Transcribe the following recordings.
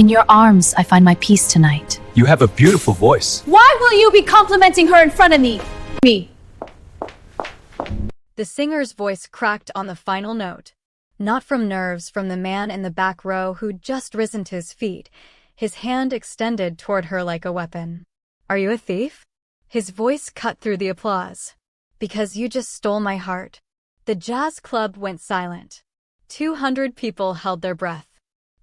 In your arms, I find my peace tonight. You have a beautiful voice. Why will you be complimenting her in front of me? The singer's voice cracked on the final note. Not from nerves, from the man in the back row who'd just risen to his feet, his hand extended toward her like a weapon. Are you a thief? His voice cut through the applause. Because you just stole my heart. The jazz club went silent. 200 people held their breath.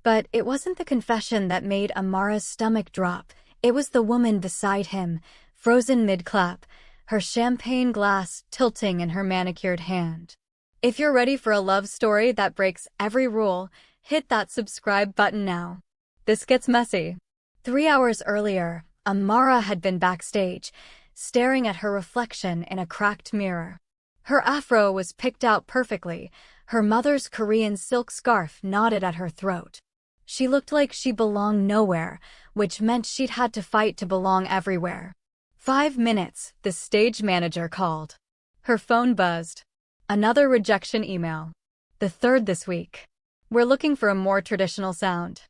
But it wasn't the confession that made Amara's stomach drop. It was the woman beside him, frozen mid-clap, her champagne glass tilting in her manicured hand. If you're ready for a love story that breaks every rule, hit that subscribe button now. This gets messy. 3 hours earlier, Amara had been backstage, staring at her reflection in a cracked mirror. Her afro was picked out perfectly, her mother's Korean silk scarf knotted at her throat. She looked like she belonged nowhere, which meant she'd had to fight to belong everywhere. 5 minutes, the stage manager called. Her phone buzzed. Another rejection email. The third this week. We're looking for a more traditional sound.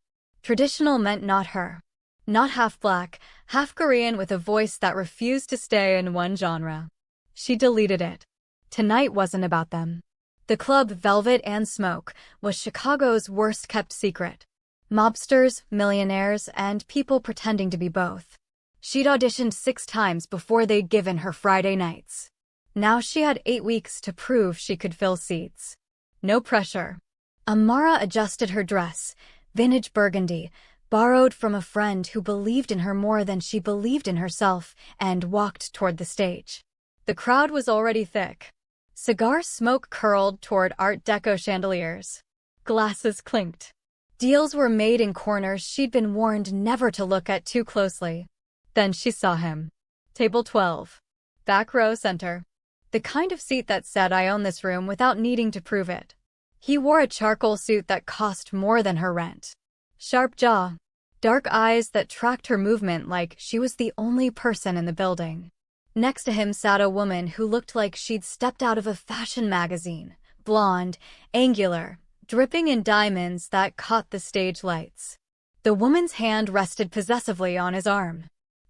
Traditional meant not her. Not half black, half Korean with a voice that refused to stay in one genre. She deleted it. Tonight wasn't about them. The club Velvet and Smoke was Chicago's worst-kept secret. Mobsters, millionaires, and people pretending to be both. She'd auditioned 6 times before they'd given her Friday nights. Now she had 8 weeks to prove she could fill seats. No pressure. Amara adjusted her dress, vintage burgundy, borrowed from a friend who believed in her more than she believed in herself, and walked toward the stage. The crowd was already thick. Cigar smoke curled toward Art Deco chandeliers. Glasses clinked. Deals were made in corners she'd been warned never to look at too closely. Then she saw him. Table 12. Back row center. The kind of seat that said, I own this room without needing to prove it. He wore a charcoal suit that cost more than her rent. Sharp jaw. Dark eyes that tracked her movement like she was the only person in the building. Next to him sat a woman who looked like she'd stepped out of a fashion magazine. Blonde, angular, dripping in diamonds that caught the stage lights. The woman's hand rested possessively on his arm.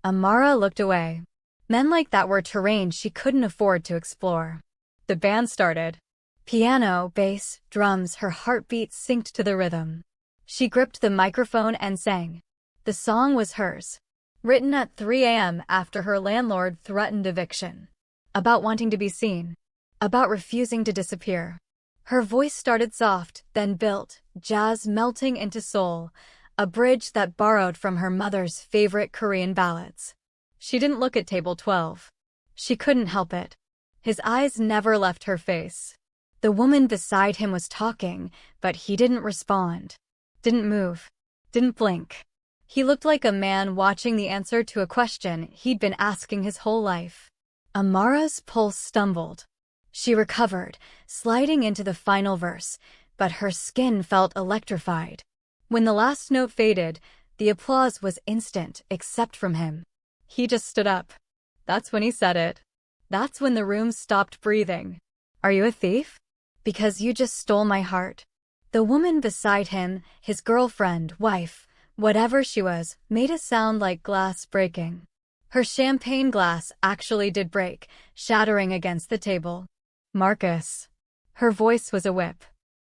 Amara looked away. Men like that were terrain she couldn't afford to explore. The band started. Piano, bass, drums, her heartbeat synced to the rhythm. She gripped the microphone and sang. The song was hers. Written at 3 a.m. after her landlord threatened eviction. About wanting to be seen. About refusing to disappear. Her voice started soft, then built, jazz melting into soul, a bridge that borrowed from her mother's favorite Korean ballads. She didn't look at table 12. She couldn't help it. His eyes never left her face. The woman beside him was talking, but he didn't respond. Didn't move. Didn't blink. He looked like a man watching the answer to a question he'd been asking his whole life. Amara's pulse stumbled. She recovered, sliding into the final verse, but her skin felt electrified. When the last note faded, the applause was instant, except from him. He just stood up. That's when he said it. That's when the room stopped breathing. Are you a thief? Because you just stole my heart. The woman beside him, his girlfriend, wife, whatever she was, made a sound like glass breaking. Her champagne glass actually did break, shattering against the table. Marcus. Her voice was a whip.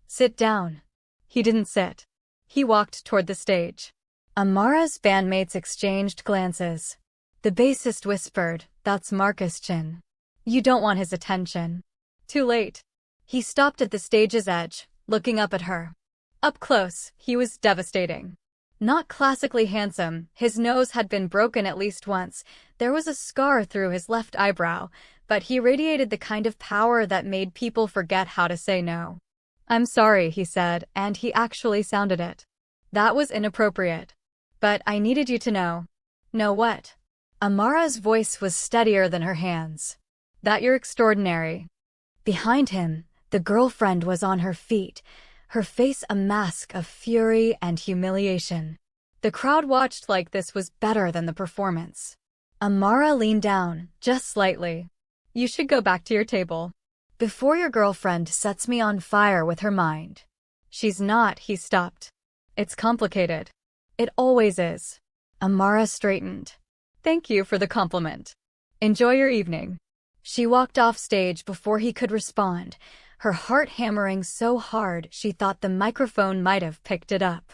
Sit down. He didn't sit. He walked toward the stage. Amara's bandmates exchanged glances. The bassist whispered, that's Marcus Chin. You don't want his attention. Too late. He stopped at the stage's edge, looking up at her. Up close, he was devastating. Not classically handsome, his nose had been broken at least once, there was a scar through his left eyebrow, but he radiated the kind of power that made people forget how to say no. I'm sorry, he said, and he actually sounded it. That was inappropriate. But I needed you to know. Know what? Amara's voice was steadier than her hands. That you're extraordinary. Behind him, the girlfriend was on her feet, her face a mask of fury and humiliation. The crowd watched like this was better than the performance. Amara leaned down, just slightly. You should go back to your table. Before your girlfriend sets me on fire with her mind. She's not, he stopped. It's complicated. It always is. Amara straightened. Thank you for the compliment. Enjoy your evening. She walked off stage before he could respond, her heart hammering so hard she thought the microphone might have picked it up.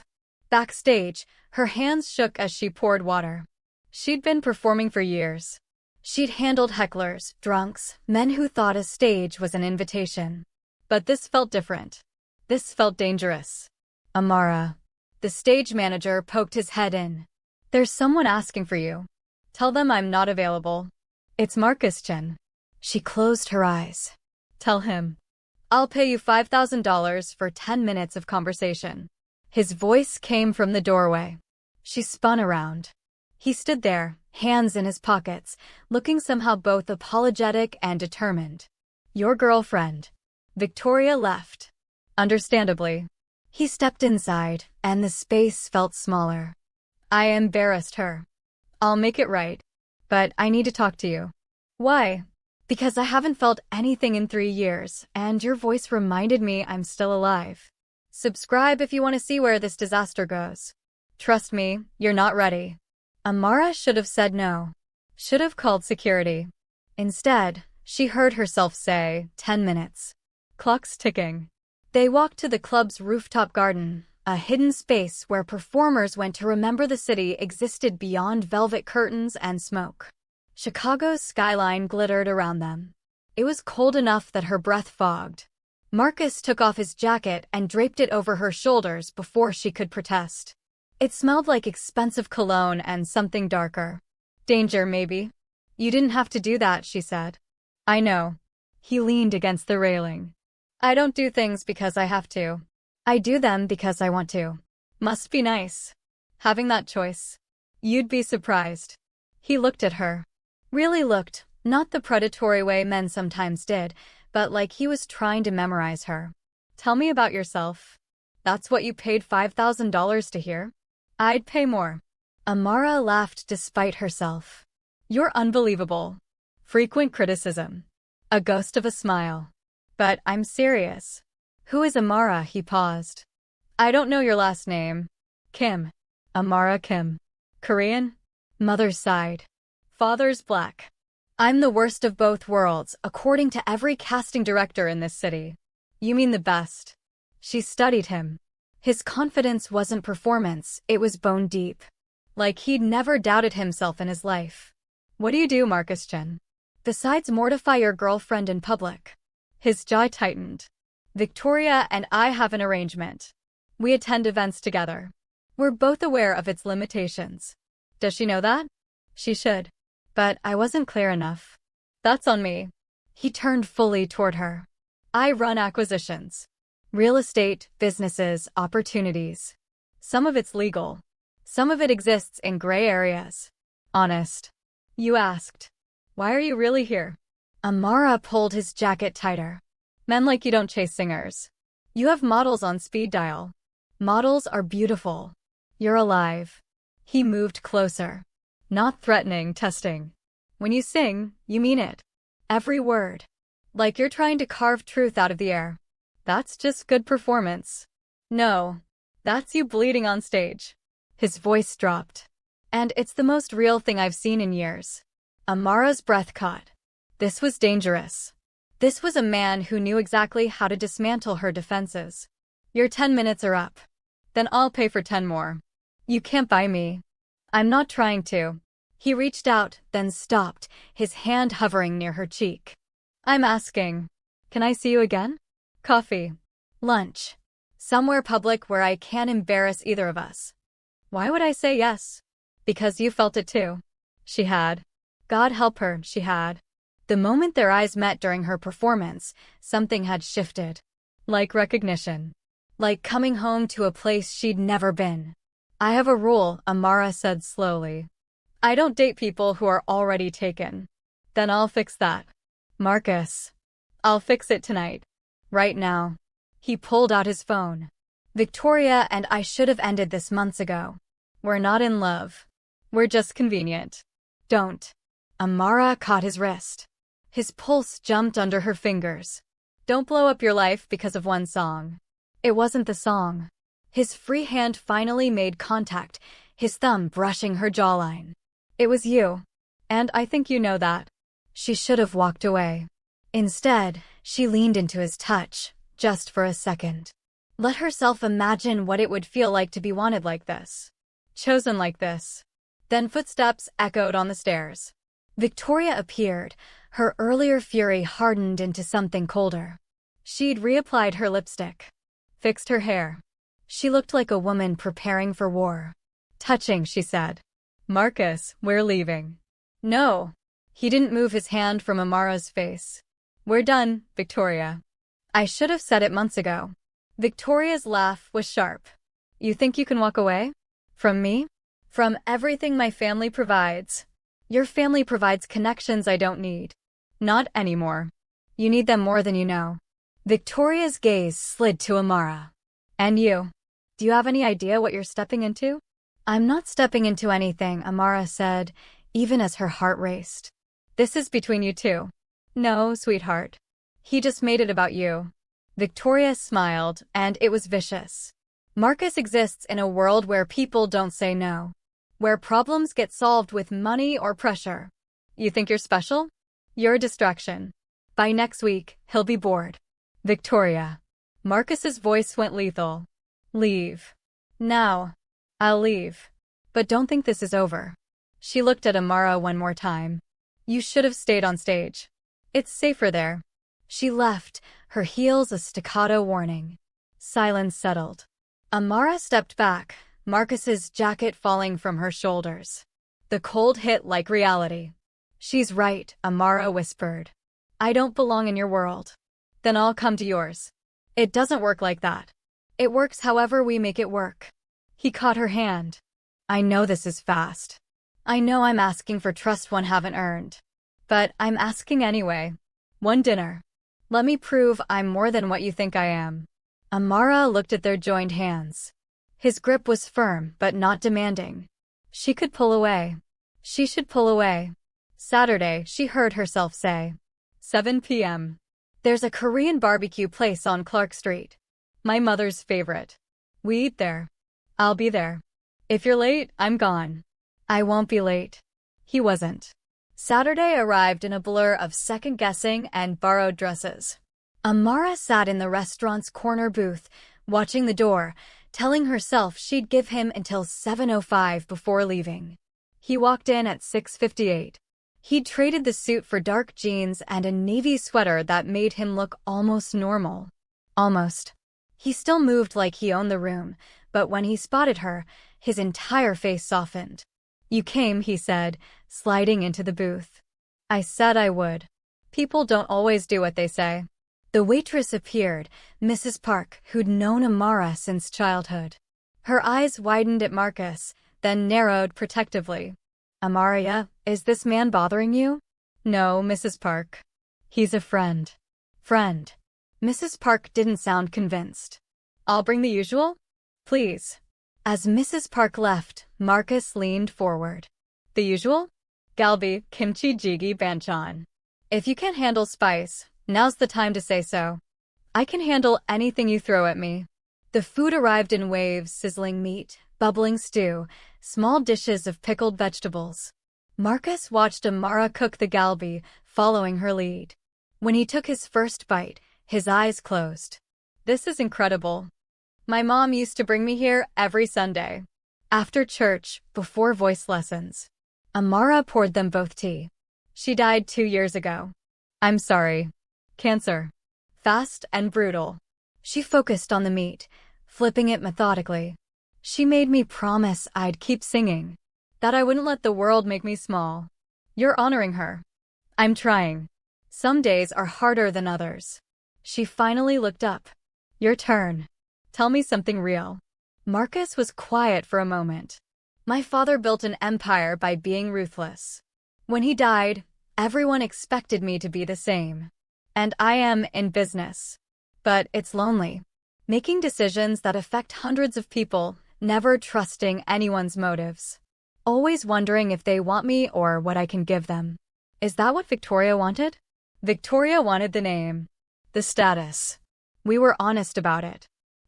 Backstage, her hands shook as she poured water. She'd been performing for years. She'd handled hecklers, drunks, men who thought a stage was an invitation. But this felt different. This felt dangerous. Amara. The stage manager poked his head in. There's someone asking for you. Tell them I'm not available. It's Marcus Chen. She closed her eyes. Tell him. I'll pay you $5,000 for 10 minutes of conversation. His voice came from the doorway. She spun around. He stood there, hands in his pockets, looking somehow both apologetic and determined. Your girlfriend. Victoria left. Understandably. He stepped inside, and the space felt smaller. I embarrassed her. I'll make it right. But I need to talk to you. Why? Because I haven't felt anything in 3 years, and your voice reminded me I'm still alive. Subscribe if you want to see where this disaster goes. Trust me, you're not ready. Amara should have said no. Should have called security. Instead, she heard herself say, 10 minutes. Clock's ticking. They walked to the club's rooftop garden, a hidden space where performers went to remember the city existed beyond velvet curtains and smoke. Chicago's skyline glittered around them. It was cold enough that her breath fogged. Marcus took off his jacket and draped it over her shoulders before she could protest. It smelled like expensive cologne and something darker. Danger, maybe. You didn't have to do that, she said. I know. He leaned against the railing. I don't do things because I have to. I do them because I want to. Must be nice. Having that choice. You'd be surprised. He looked at her. Really looked, not the predatory way men sometimes did, but like he was trying to memorize her. Tell me about yourself. That's what you paid $5,000 to hear? I'd pay more. Amara laughed despite herself. You're unbelievable. Frequent criticism. A ghost of a smile. But I'm serious. Who is Amara? He paused. I don't know your last name. Kim. Amara Kim. Korean? Mother's side. Father's black. I'm the worst of both worlds, according to every casting director in this city. You mean the best. She studied him. His confidence wasn't performance, it was bone deep. Like he'd never doubted himself in his life. What do you do, Marcus Chen? Besides mortify your girlfriend in public. His jaw tightened. Victoria and I have an arrangement. We attend events together. We're both aware of its limitations. Does she know that? She should. But I wasn't clear enough. That's on me. He turned fully toward her. I run acquisitions. Real estate, businesses, opportunities. Some of it's legal. Some of it exists in gray areas. Honest. You asked. Why are you really here? Amara pulled his jacket tighter. Men like you don't chase singers. You have models on speed dial. Models are beautiful. You're alive. He moved closer. Not threatening, testing. When you sing, you mean it. Every word. Like you're trying to carve truth out of the air. That's just good performance. No. That's you bleeding on stage. His voice dropped. And it's the most real thing I've seen in years. Amara's breath caught. This was dangerous. This was a man who knew exactly how to dismantle her defenses. Your 10 minutes are up. Then I'll pay for 10 more. You can't buy me. I'm not trying to. He reached out, then stopped, his hand hovering near her cheek. I'm asking. Can I see you again? Coffee. Lunch. Somewhere public where I can't embarrass either of us. Why would I say yes? Because you felt it too. She had. God help her, she had. The moment their eyes met during her performance, something had shifted. Like recognition. Like coming home to a place she'd never been. I have a rule, Amara said slowly. I don't date people who are already taken. Then I'll fix that. Marcus. I'll fix it tonight. Right now. He pulled out his phone. Victoria and I should have ended this months ago. We're not in love. We're just convenient. Don't. Amara caught his wrist. His pulse jumped under her fingers. Don't blow up your life because of one song. It wasn't the song. His free hand finally made contact, his thumb brushing her jawline. It was you. And I think you know that. She should have walked away. Instead, she leaned into his touch, just for a second. Let herself imagine what it would feel like to be wanted like this. Chosen like this. Then footsteps echoed on the stairs. Victoria appeared, her earlier fury hardened into something colder. She'd reapplied her lipstick. Fixed her hair. She looked like a woman preparing for war. Touching, she said. Marcus, we're leaving. No. He didn't move his hand from Amara's face. We're done, Victoria. I should have said it months ago. Victoria's laugh was sharp. You think you can walk away? From me? From everything my family provides. Your family provides connections I don't need. Not anymore. You need them more than you know. Victoria's gaze slid to Amara. And you? Do you have any idea what you're stepping into? I'm not stepping into anything, Amara said, even as her heart raced. This is between you two. No, sweetheart. He just made it about you. Victoria smiled, and it was vicious. Marcus exists in a world where people don't say no. Where problems get solved with money or pressure. You think you're special? You're a distraction. By next week, he'll be bored. Victoria. Marcus's voice went lethal. Leave. Now. I'll leave. But don't think this is over. She looked at Amara one more time. You should have stayed on stage. It's safer there. She left, her heels a staccato warning. Silence settled. Amara stepped back, Marcus's jacket falling from her shoulders. The cold hit like reality. She's right, Amara whispered. I don't belong in your world. Then I'll come to yours. It doesn't work like that. It works however we make it work. He caught her hand. I know this is fast. I know I'm asking for trust one haven't earned. But I'm asking anyway. One dinner. Let me prove I'm more than what you think I am. Amara looked at their joined hands. His grip was firm but not demanding. She could pull away. She should pull away. Saturday, she heard herself say. 7 p.m. There's a Korean barbecue place on Clark Street. My mother's favorite. We eat there. I'll be there. If you're late, I'm gone. I won't be late. He wasn't. Saturday arrived in a blur of second-guessing and borrowed dresses. Amara sat in the restaurant's corner booth, watching the door, telling herself she'd give him until 7:05 before leaving. He walked in at 6:58. He'd traded the suit for dark jeans and a navy sweater that made him look almost normal. Almost. He still moved like he owned the room, but when he spotted her, his entire face softened. You came, he said, sliding into the booth. I said I would. People don't always do what they say. The waitress appeared, Mrs. Park, who'd known Amara since childhood. Her eyes widened at Marcus, then narrowed protectively. Amaria, is this man bothering you? No, Mrs. Park. He's a friend. Friend. Mrs. Park didn't sound convinced. I'll bring the usual? Please. As Mrs. Park left, Marcus leaned forward. The usual? Galbi, kimchi jjigae banchan. If you can't handle spice, now's the time to say so. I can handle anything you throw at me. The food arrived in waves, sizzling meat, bubbling stew, small dishes of pickled vegetables. Marcus watched Amara cook the galbi, following her lead. When he took his first bite, his eyes closed. This is incredible. My mom used to bring me here every Sunday. After church, before voice lessons. Amara poured them both tea. She died 2 years ago. I'm sorry. Cancer. Fast and brutal. She focused on the meat, flipping it methodically. She made me promise I'd keep singing. That I wouldn't let the world make me small. You're honoring her. I'm trying. Some days are harder than others. She finally looked up. Your turn. Tell me something real. Marcus was quiet for a moment. My father built an empire by being ruthless. When he died, everyone expected me to be the same. And I am in business. But it's lonely. Making decisions that affect hundreds of people, never trusting anyone's motives. Always wondering if they want me or what I can give them. Is that what Victoria wanted? Victoria wanted the name. The status. We were honest about it.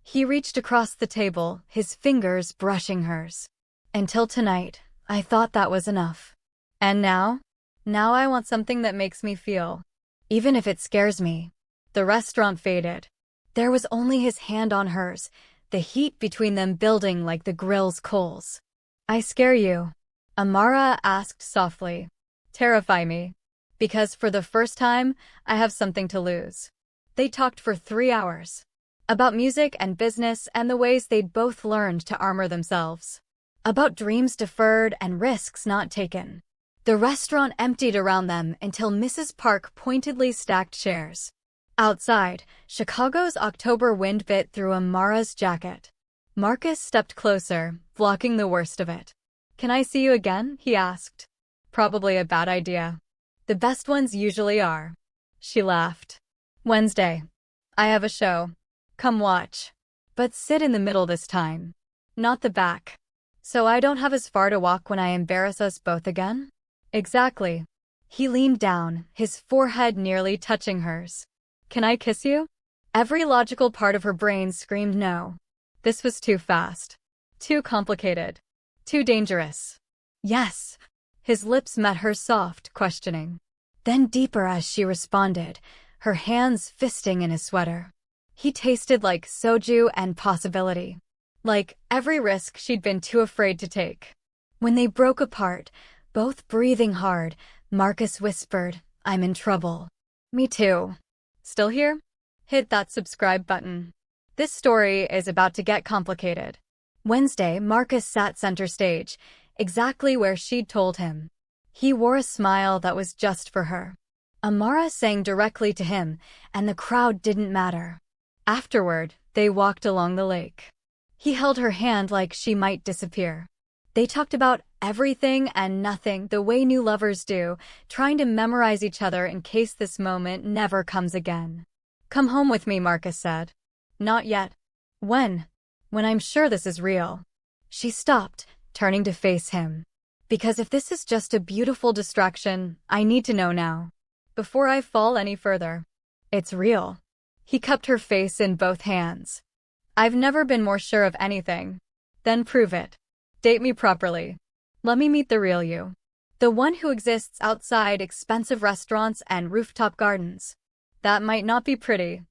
He reached across the table, his fingers brushing hers. Until tonight, I thought that was enough. And now? Now I want something that makes me feel. Even if it scares me. The restaurant faded. There was only his hand on hers, the heat between them building like the grill's coals. I scare you? Amara asked softly. Terrify me. Because for the first time, I have something to lose. They talked for 3 hours. About music and business and the ways they'd both learned to armor themselves. About dreams deferred and risks not taken. The restaurant emptied around them until Mrs. Park pointedly stacked chairs. Outside, Chicago's October wind bit through Amara's jacket. Marcus stepped closer, blocking the worst of it. Can I see you again? He asked. Probably a bad idea. The best ones usually are. She laughed. Wednesday. I have a show. Come watch. But sit in the middle this time. Not the back. So I don't have as far to walk when I embarrass us both again? Exactly. He leaned down, his forehead nearly touching hers. Can I kiss you? Every logical part of her brain screamed no. This was too fast. Too complicated. Too dangerous. Yes. His lips met hers soft, questioning. Then deeper as she responded, her hands fisting in his sweater. He tasted like soju and possibility. Like every risk she'd been too afraid to take. When they broke apart, both breathing hard, Marcus whispered, I'm in trouble. Me too. Still here? Hit that subscribe button. This story is about to get complicated. Wednesday, Marcus sat center stage, exactly where she'd told him. He wore a smile that was just for her. Amara sang directly to him, and the crowd didn't matter. Afterward, they walked along the lake. He held her hand like she might disappear. They talked about everything and nothing the way new lovers do, trying to memorize each other in case this moment never comes again. Come home with me, Marcus said. Not yet. When? When I'm sure this is real. She stopped, turning to face him. Because if this is just a beautiful distraction, I need to know now. Before I fall any further. It's real. He cupped her face in both hands. I've never been more sure of anything. Then prove it. Date me properly. Let me meet the real you. The one who exists outside expensive restaurants and rooftop gardens. That might not be pretty.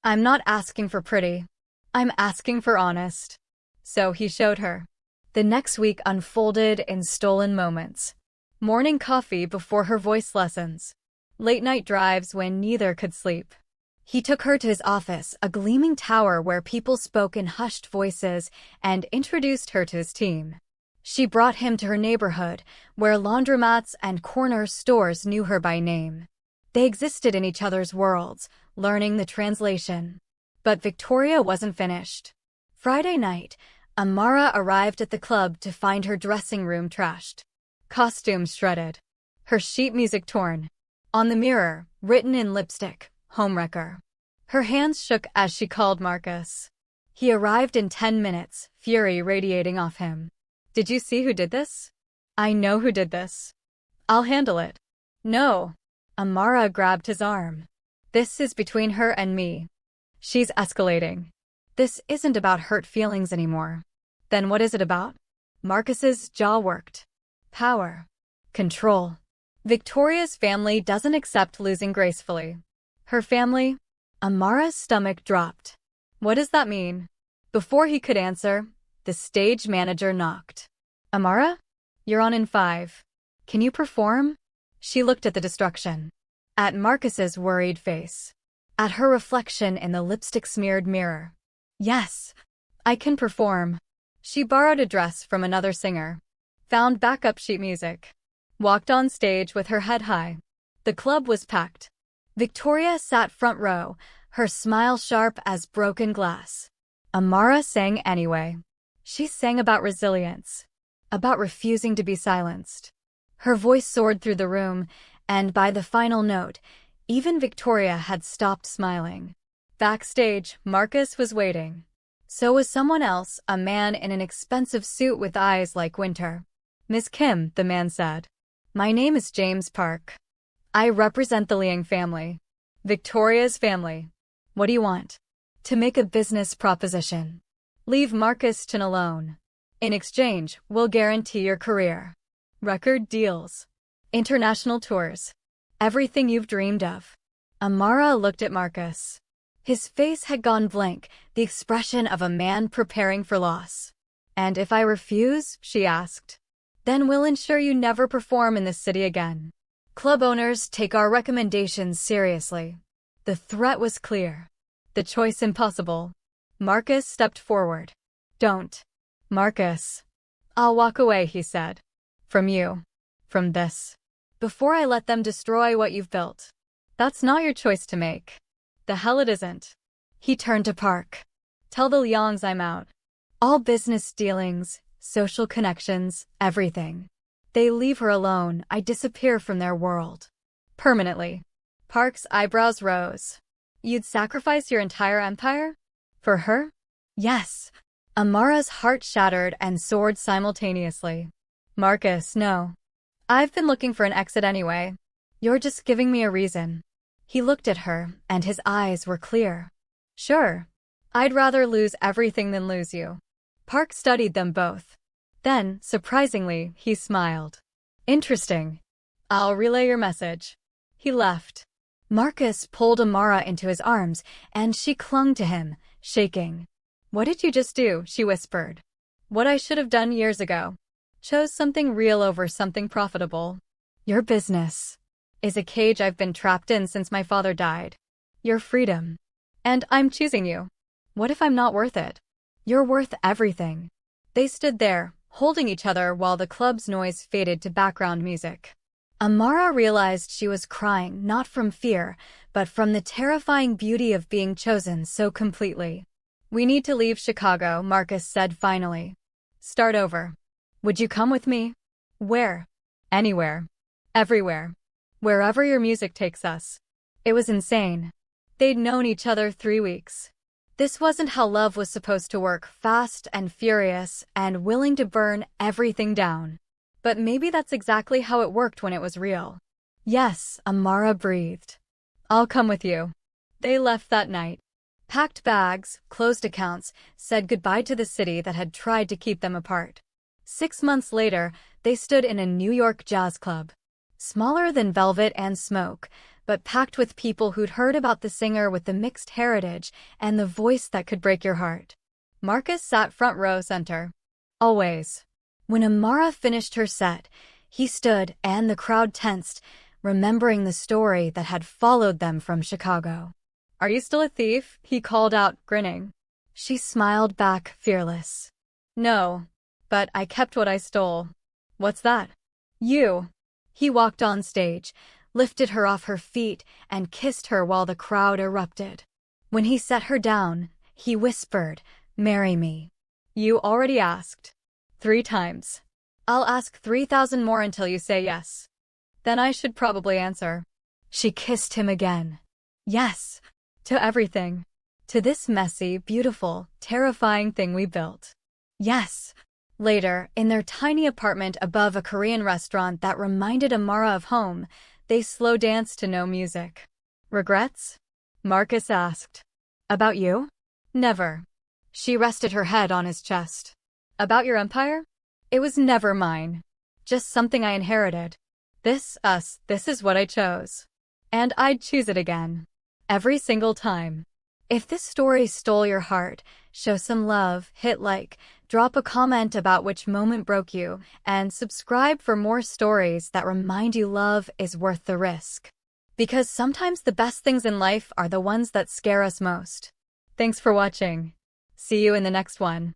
I'm not asking for pretty. I'm asking for honest. So he showed her. The next week unfolded in stolen moments. Morning coffee before her voice lessons. Late-night drives when neither could sleep. He took her to his office, a gleaming tower where people spoke in hushed voices, and introduced her to his team. She brought him to her neighborhood, where laundromats and corner stores knew her by name. They existed in each other's worlds, learning the translation. But Victoria wasn't finished. Friday night, Amara arrived at the club to find her dressing room trashed. Costumes shredded. Her sheet music torn. On the mirror, written in lipstick, homewrecker. Her hands shook as she called Marcus. He arrived in 10 minutes, fury radiating off him. Did you see who did this? I know who did this. I'll handle it. No. Amara grabbed his arm. This is between her and me. She's escalating. This isn't about hurt feelings anymore. Then what is it about? Marcus's jaw worked. Power. Control. Victoria's family doesn't accept losing gracefully. Her family? Amara's stomach dropped. What does that mean? Before he could answer, the stage manager knocked. Amara? You're on in 5. Can you perform? She looked at the destruction. At Marcus's worried face. At her reflection in the lipstick-smeared mirror. Yes, I can perform. She borrowed a dress from another singer. Found backup sheet music. Walked on stage with her head high. The club was packed. Victoria sat front row, her smile sharp as broken glass. Amara sang anyway. She sang about resilience. About refusing to be silenced. Her voice soared through the room, and by the final note, even Victoria had stopped smiling. Backstage, Marcus was waiting. So was someone else, a man in an expensive suit with eyes like winter. Miss Kim, the man said. My name is James Park. I represent the Liang family. Victoria's family. What do you want? to make a business proposition. Leave Marcus Chin alone. In exchange, we'll guarantee your career. Record deals. International tours. Everything you've dreamed of. Amara looked at Marcus. His face had gone blank, the expression of a man preparing for loss. And if I refuse, she asked, then we'll ensure you never perform in this city again. Club owners take our recommendations seriously. The threat was clear. The choice impossible. Marcus stepped forward. Don't. Marcus. I'll walk away, he said. From you. From this. Before I let them destroy what you've built. That's not your choice to make. The hell it isn't. He turned to Park. Tell the Liangs I'm out. All business dealings, social connections, everything. They leave her alone, I disappear from their world. Permanently. Park's eyebrows rose. You'd sacrifice your entire empire? For her? Yes. Amara's heart shattered and soared simultaneously. Marcus, no. I've been looking for an exit anyway. You're just giving me a reason. He looked at her, and his eyes were clear. Sure. I'd rather lose everything than lose you. Park studied them both. Then, surprisingly, he smiled. Interesting. I'll relay your message. He left. Marcus pulled Amara into his arms, and she clung to him, shaking. What did you just do? She whispered. What I should have done years ago. Chose something real over something profitable. Your business is a cage I've been trapped in since my father died. Your freedom. And I'm choosing you. What if I'm not worth it? You're worth everything. They stood there, holding each other while the club's noise faded to background music. Amara realized she was crying not from fear, but from the terrifying beauty of being chosen so completely. We need to leave Chicago, Marcus said finally. Start over. Would you come with me? Where? Anywhere. Everywhere. Wherever your music takes us. It was insane. They'd known each other 3 weeks. This wasn't how love was supposed to work, fast and furious and willing to burn everything down. But maybe that's exactly how it worked when it was real. Yes, Amara breathed. I'll come with you. They left that night. Packed bags, closed accounts, said goodbye to the city that had tried to keep them apart. 6 months later, they stood in a New York jazz club. Smaller than Velvet and Smoke, but packed with people who'd heard about the singer with the mixed heritage and the voice that could break your heart. Marcus sat front row center. Always. When Amara finished her set, he stood and the crowd tensed, remembering the story that had followed them from Chicago. Are you still a thief? He called out, grinning. She smiled back, fearless. No, but I kept what I stole. What's that? You. He walked on stage, lifted her off her feet, and kissed her while the crowd erupted. When he set her down, he whispered, marry me. You already asked. 3 times. I'll ask 3,000 more until you say yes. Then I should probably answer. She kissed him again. Yes. To everything. To this messy, beautiful, terrifying thing we built. Yes. Later, in their tiny apartment above a Korean restaurant that reminded Amara of home, they slow danced to no music. Regrets? Marcus asked. About you? Never. She rested her head on his chest. About your empire? It was never mine. Just something I inherited. This is what I chose. And I'd choose it again. Every single time. If this story stole your heart, show some love, hit like, drop a comment about which moment broke you, and subscribe for more stories that remind you love is worth the risk. Because sometimes the best things in life are the ones that scare us most. Thanks for watching. See you in the next one.